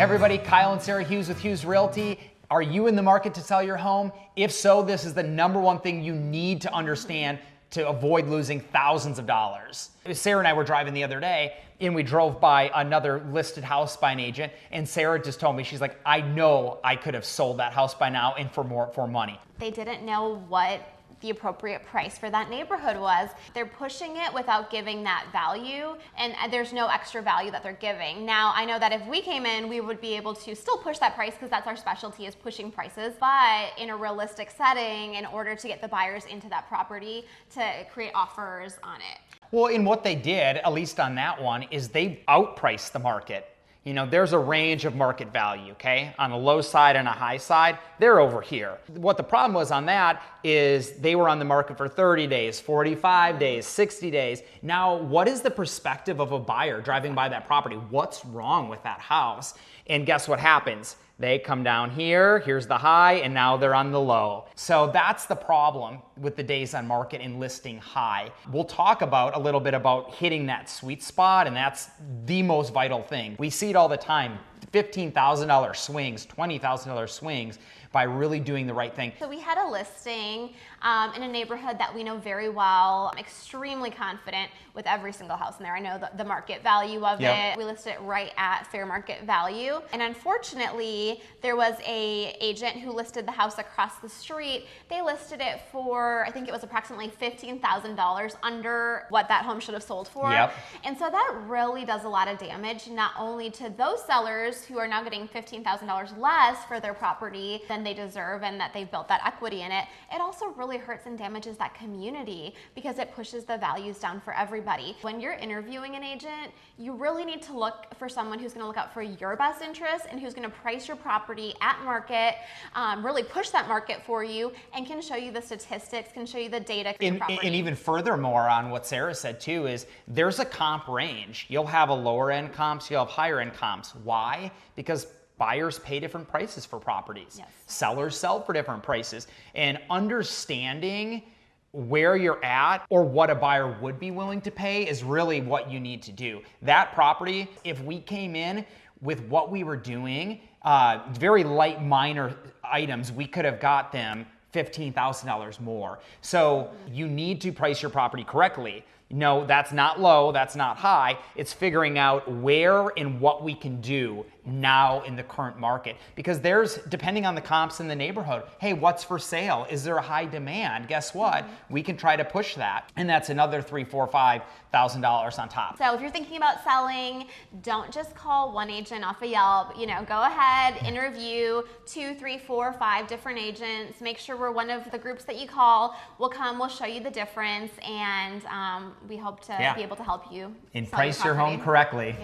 Everybody, Kyle and Sarah Hughes with Hughes Realty. Are you in the market to sell your home? If so, this is the #1 thing you need to understand to avoid losing thousands of dollars. Sarah and I were driving the other day and we drove by another listed house by an agent, and Sarah just told me, she's like, I know I could have sold that house by now and for more money. They didn't know what the appropriate price for that neighborhood was. They're pushing it without giving that value, and there's no extra value that they're giving. Now, I know that if we came in, we would be able to still push that price because that's our specialty, is pushing prices, but in a realistic setting, in order to get the buyers into that property to create offers on it. Well, in what they did, at least on that one, is they outpriced the market. You know, there's a range of market value, okay? On the low side and a high side, they're over here. What the problem was on that is they were on the market for 30 days, 45 days, 60 days. Now, what is the perspective of a buyer driving by that property? What's wrong with that house? And guess what happens? They come down here, here's the high, and now they're on the low. So that's the problem with the days on market and listing high. We'll talk about a little bit about hitting that sweet spot, and that's the most vital thing. We see it all the time, $15,000 swings, $20,000 swings, by really doing the right thing. So we had a listing in a neighborhood that we know very well. I'm extremely confident with every single house in there. I know the market value of it. We listed it right at fair market value. And unfortunately, there was a agent who listed the house across the street. They listed it for, I think it was approximately $15,000 under what that home should have sold for. And so that really does a lot of damage, not only to those sellers who are now getting $15,000 less for their property than they deserve and that they've built that equity in it. It also really hurts and damages that community because it pushes the values down for everybody. When you're interviewing an agent, you really need to look for someone who's going to look out for your best interest and who's going to price your property at market, really push that market for you, and can show you the statistics, can show you the data for your property. And even furthermore on what Sarah said too is there's a comp range. You'll have a lower end comps, you'll have higher end comps. Why? Because buyers pay different prices for properties. Sellers sell for different prices. And understanding where you're at or what a buyer would be willing to pay is really what you need to do. That property, if we came in with what we were doing, very light minor items, we could have got them $15,000 more. So you need to price your property correctly. No, that's not low, that's not high. It's figuring out where and what we can do now in the current market. Because there's, depending on the comps in the neighborhood, hey, what's for sale? Is there a high demand? Guess what? We can try to push that. And that's another $3,000, $4,000, $5,000 on top. So if you're thinking about selling, don't just call one agent off of Yelp. You know, go ahead, interview 2, 3, 4, 5 different agents. Make sure we're one of the groups that you call. We'll come, we'll show you the difference, and we hope to be able to help you. And price your home correctly.